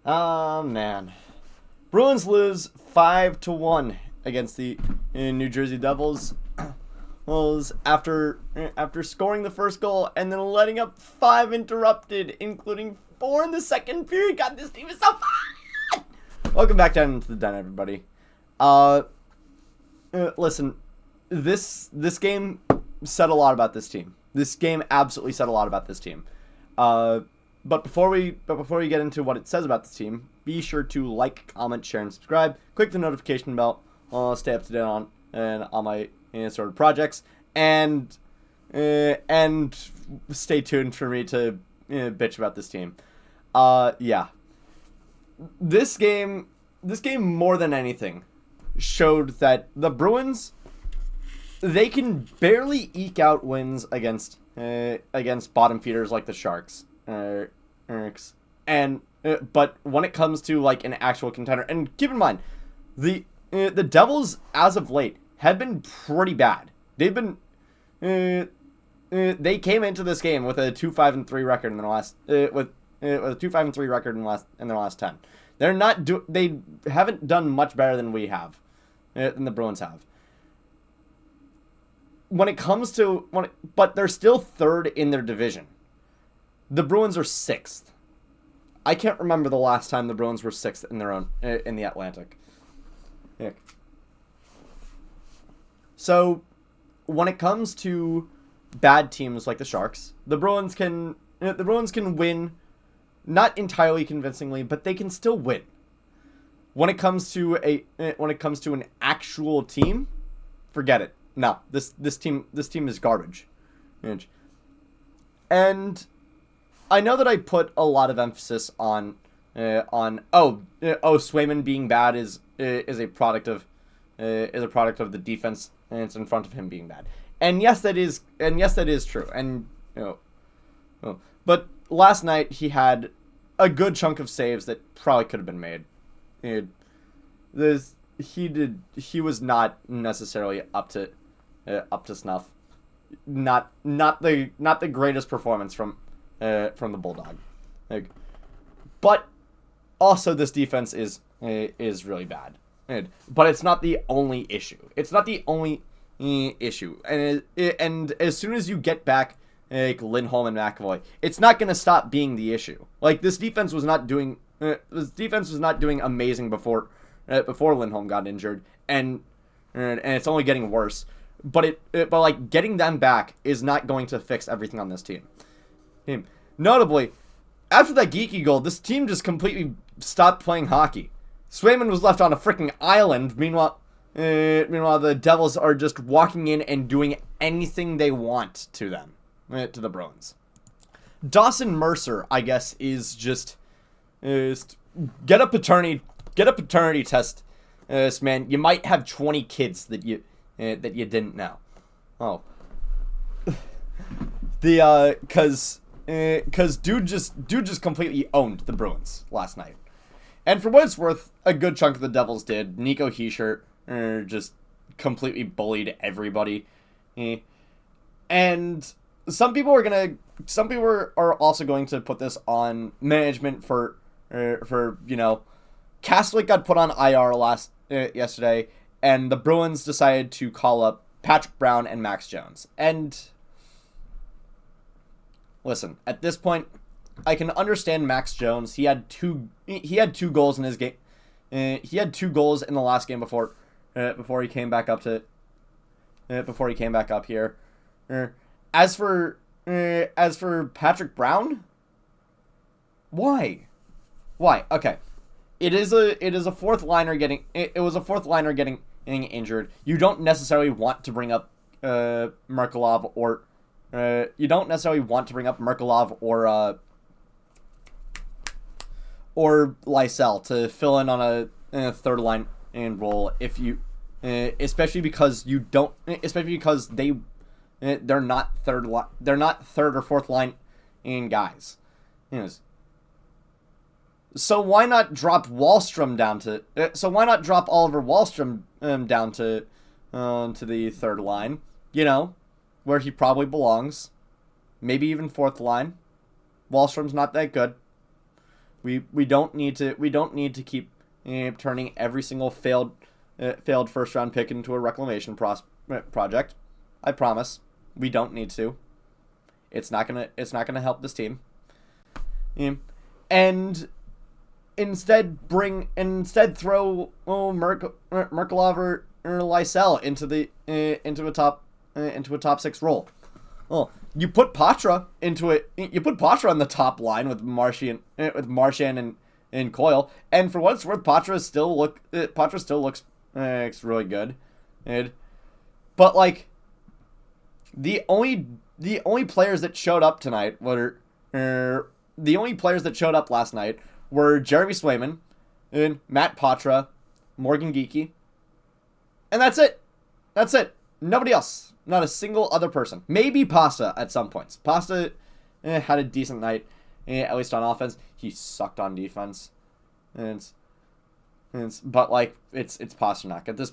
Oh man, Bruins lose 5-1 against the New Jersey Devils. After scoring the first goal and then letting up 5 interrupted, including 4 in the second period. God, this team is so fun. Welcome back down into the den, everybody. Listen, this game said a lot about this team. This game absolutely said a lot about this team. But before we get into what it says about this team, be sure to like, comment, share, and subscribe. Click the notification bell. Stay up to date on all my sort of projects, and stay tuned for me to bitch about this team. Yeah, this game more than anything showed that the Bruins, they can barely eke out wins against bottom feeders like the Sharks. But when it comes to like an actual contender, and keep in mind, the Devils as of late have been pretty bad. They've been they came into this game with a 2-5-3 record in the last with a 2-5-3 record in their last 10. They haven't done much better than we have, than the Bruins have. But they're still third in their division. The Bruins are sixth. I can't remember the last time the Bruins were sixth in their own in the Atlantic. Yeah. So, when it comes to bad teams like the Sharks, the Bruins can win, not entirely convincingly, but they can still win. When it comes to an actual team, forget it. No, this team is garbage. And I know that I put a lot of emphasis on Swayman being bad is a product of the defense, and it's in front of him being bad. And yes, that is true. And but last night he had a good chunk of saves that probably could have been made. He was not necessarily up to snuff. Not the greatest performance from the Bulldog. But also this defense is really bad. But it's not the only issue. It's not the only issue. And as soon as you get back Lindholm and McAvoy, it's not going to stop being the issue. Like this defense was not doing amazing before Lindholm got injured, and it's only getting worse. But like getting them back is not going to fix everything on this team. Notably, after that geeky goal, this team just completely stopped playing hockey. Swayman was left on a freaking island. Meanwhile, the Devils are just walking in and doing anything they want to them, to the Bruins. Dawson Mercer, I guess, is just get a paternity test, man. You might have 20 kids that you didn't know. Oh, because dude just completely owned the Bruins last night. And for what it's worth, a good chunk of the Devils did. Nico Hischier just completely bullied everybody. And some people are also going to put this on management for Castlick got put on IR yesterday, and the Bruins decided to call up Patrick Brown and Max Jones. And listen, at this point, I can understand Max Jones. He had two goals in his game. He had 2 goals in the last game before he came back up here. As for Patrick Brown, why? Okay, it was a fourth liner getting injured. You don't necessarily want to bring up Merkulov or Lysell to fill in on a third line and role especially because they're not third or fourth line in guys. So why not drop Wahlstrom down to? So why not drop Oliver Wahlstrom down to the third line? Where he probably belongs. Maybe even fourth line. Wahlstrom's not that good. We don't need to keep turning every single failed first round pick into a reclamation project. I promise. We don't need to. It's not gonna help this team. And instead throw Merkelov or Lysell into a top six role. Well, you put Patra into it. You put Patra on the top line with Marchand and Coyle, and for what it's worth, Patra still looks really good. But like the only players that showed up tonight were the only players that showed up last night were Jeremy Swayman and Matt Patra, Morgan Geekie, and that's it. That's it. Nobody else. Not a single other person. Maybe Pasta at some points. Pasta had a decent night, at least on offense. He sucked on defense, but like it's Pasternak at this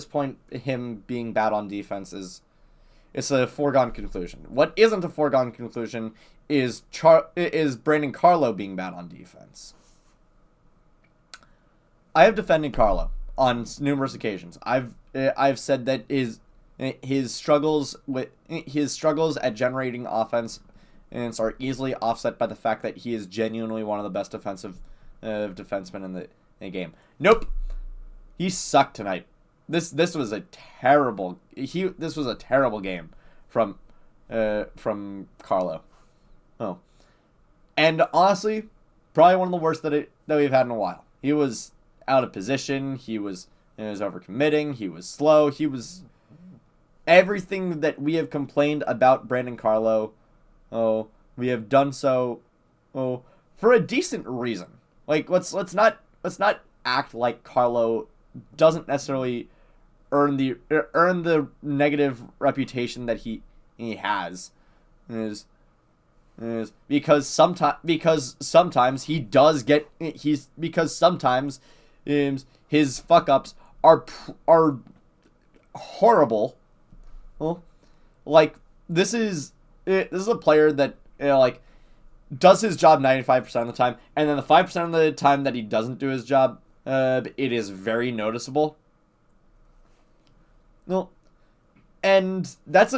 point. Him being bad on defense it's a foregone conclusion. What isn't a foregone conclusion is Brandon Carlo being bad on defense. I have defended Carlo on numerous occasions. I've said that his struggles at generating offense and are easily offset by the fact that he is genuinely one of the best defensive defensemen in the game. Nope, he sucked tonight. This was a terrible game from Carlo. Oh, and honestly, probably one of the worst that we've had in a while. He was out of position. He was overcommitting. He was slow. He was everything that we have complained about Brandon Carlo. Oh, we have done so. Oh, for a decent reason. Like let's not act like Carlo doesn't necessarily earn the negative reputation that he has. Is because sometimes he does get sometimes his fuck ups are horrible. Well, like this is a player that like does his job 95% of the time, and then the 5% of the time that he doesn't do his job, it is very noticeable. Well, and that's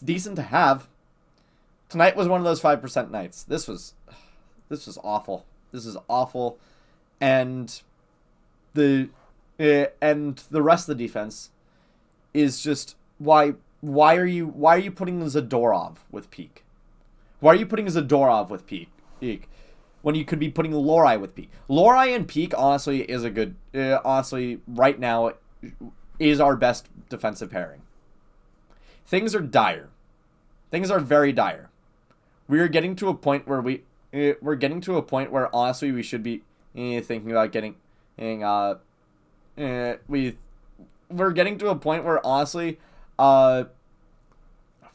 decent to have. Tonight was one of those 5% nights. This was awful. This is awful, and the rest of the defense is just why are you putting Zadorov with Peak? Why are you putting Zadorov with Peak when you could be putting Lohrei with Peak? Lohrei and Peak honestly is a good right now is our best defensive pairing. Things are dire. Things are very dire. We are getting to a point where honestly we should be thinking about getting we're getting to a point where honestly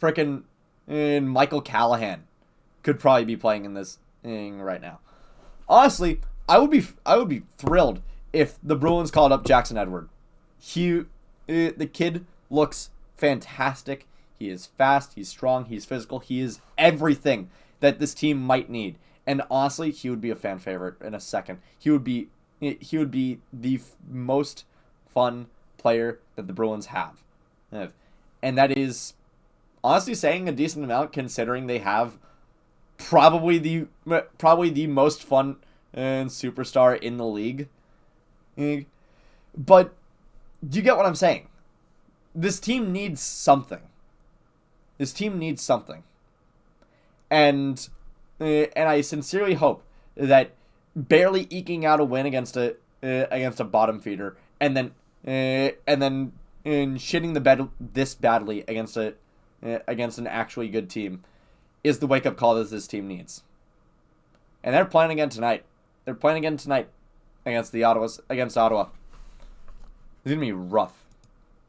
frickin' Michael Callahan could probably be playing in this thing right now. Honestly, I would be thrilled if the Bruins called up Jackson Edward. The kid looks fantastic. He is fast, he's strong, he's physical, he is everything that this team might need. And honestly, he would be a fan favorite in a second. He would be the most fun player that the Bruins have. And that is honestly saying a decent amount considering they have probably the most fun superstar in the league. But do you get what I'm saying? This team needs something. And I sincerely hope that barely eking out a win against a bottom feeder and then shitting the bed this badly against an actually good team is the wake up call that this team needs. And they're playing again tonight. Against Ottawa. It's gonna be rough.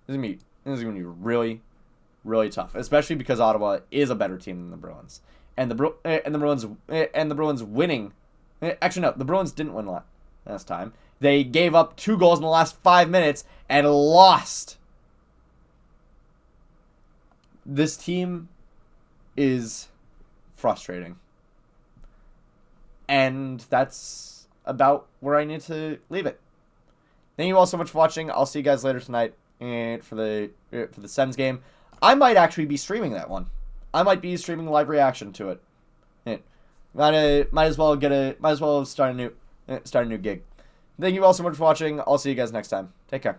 This is gonna be really, really tough, especially because Ottawa is a better team than the Bruins, and the Bruins winning. Actually, no, the Bruins didn't win last time. They gave up 2 goals in the last 5 minutes and lost. This team is frustrating, And that's about where I need to leave it. Thank you all so much for watching. I'll see you guys later tonight and for the Sens game. I might actually be streaming that one. I might be streaming live reaction to it. Yeah. Might as well start a new gig. Thank you all so much for watching. I'll see you guys next time. Take care.